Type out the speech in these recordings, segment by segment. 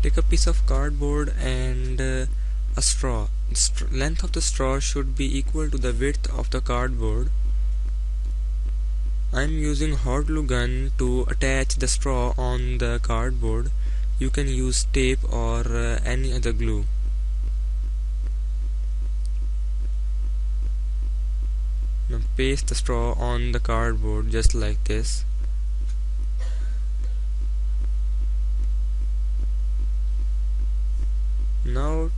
Take a piece of cardboard and a straw. Length of the straw should be equal to the width of the cardboard. I am using hot glue gun to attach the straw on the cardboard. You can use tape or any other glue. Now paste the straw on the cardboard just like this. Now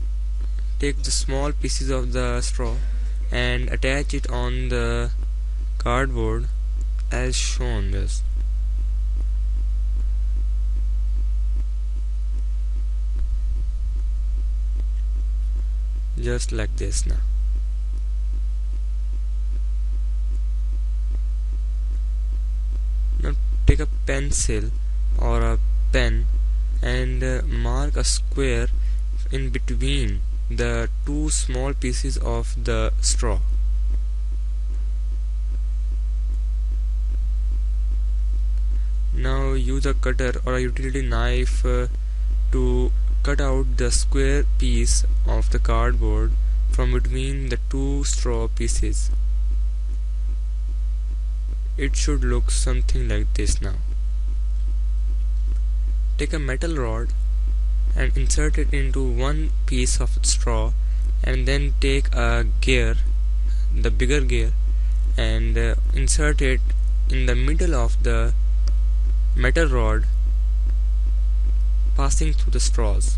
take the small pieces of the straw and attach it on the cardboard as shown this. Just like this. Now take a pencil or a pen and mark a square in between the two small pieces of the straw. Now use a cutter or a utility knife to cut out the square piece of the cardboard from between the two straw pieces. It should look something like this. Now take a metal rod and insert it into one piece of straw, and then take a gear, the bigger gear, and insert it in the middle of the metal rod, passing through the straws.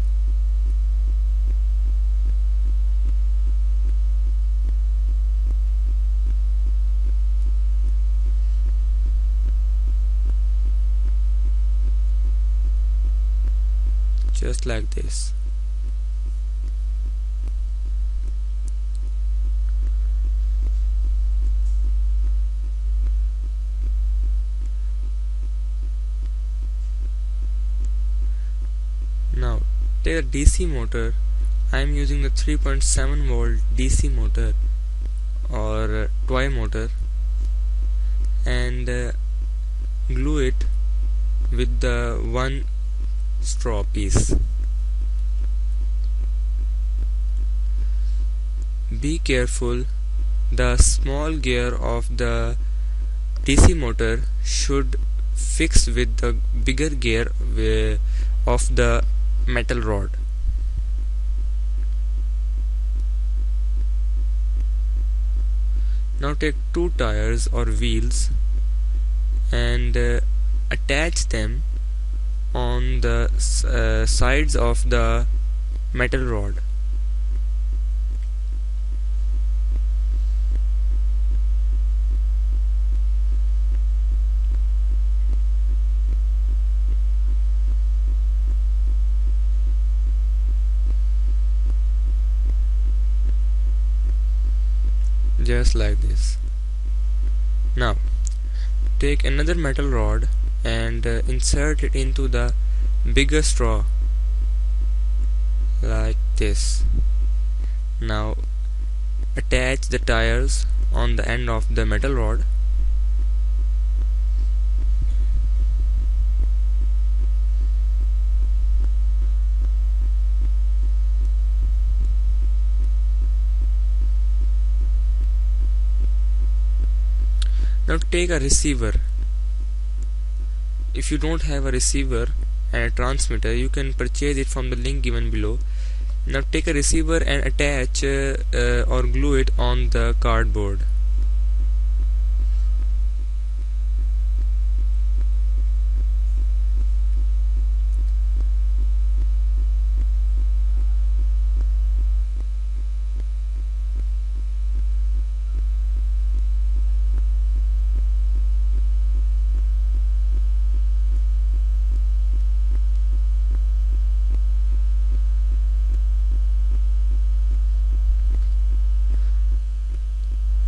Just like this. Now take a DC motor. I am using the 3.7 volt DC motor or toy motor, and glue it with the one straw piece. Be careful, the small gear of the DC motor should fix with the bigger gear of the metal rod. Now take two tires or wheels and attach them on the sides of the metal rod. Just like this. Now take another metal rod and insert it into the bigger straw like this. Now attach the tires on the end of the metal rod. Now take a receiver. If you don't have a receiver and a transmitter, you can purchase it from the link given below. Now take a receiver and attach or glue it on the cardboard.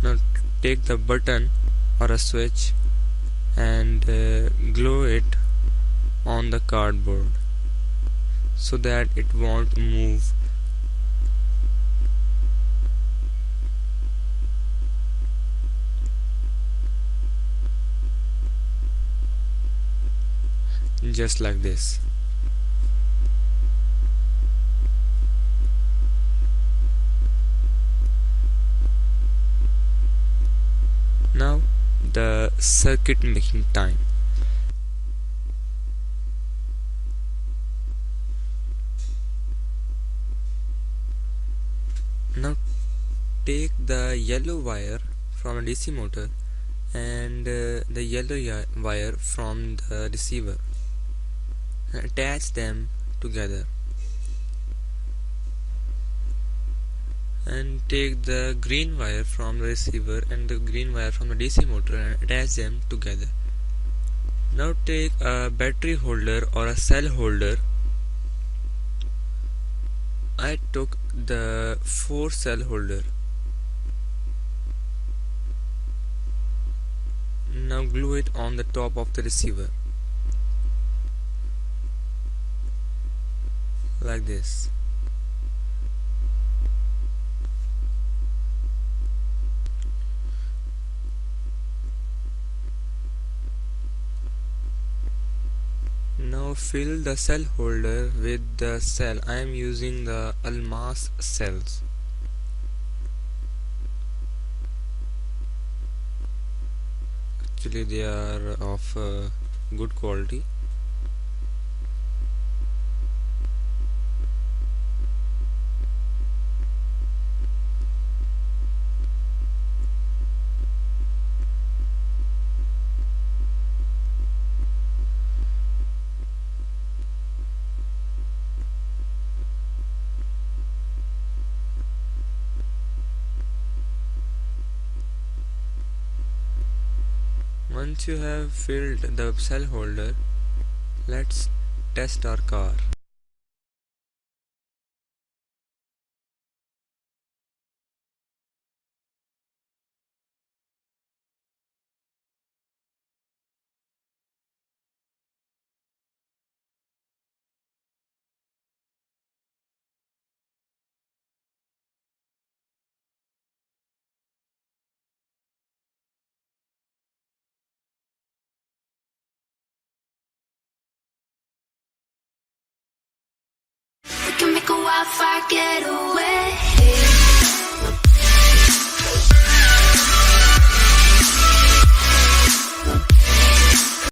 Now take the button or a switch and glue it on the cardboard so that it won't move. Just like this. the circuit making time. Now take the yellow wire from a DC motor and the yellow wire from the receiver and attach them together, and take the green wire from the receiver and the green wire from the DC motor and attach them together. Now take a battery holder or a cell holder. I took the 4 cell holder. Now glue it on the top of the receiver like this. Now fill the cell holder with the cell. I am using the almas cells. Actually they are of good quality. Once you have filled the cell holder, let's test our car. We can make a wildfire getaway.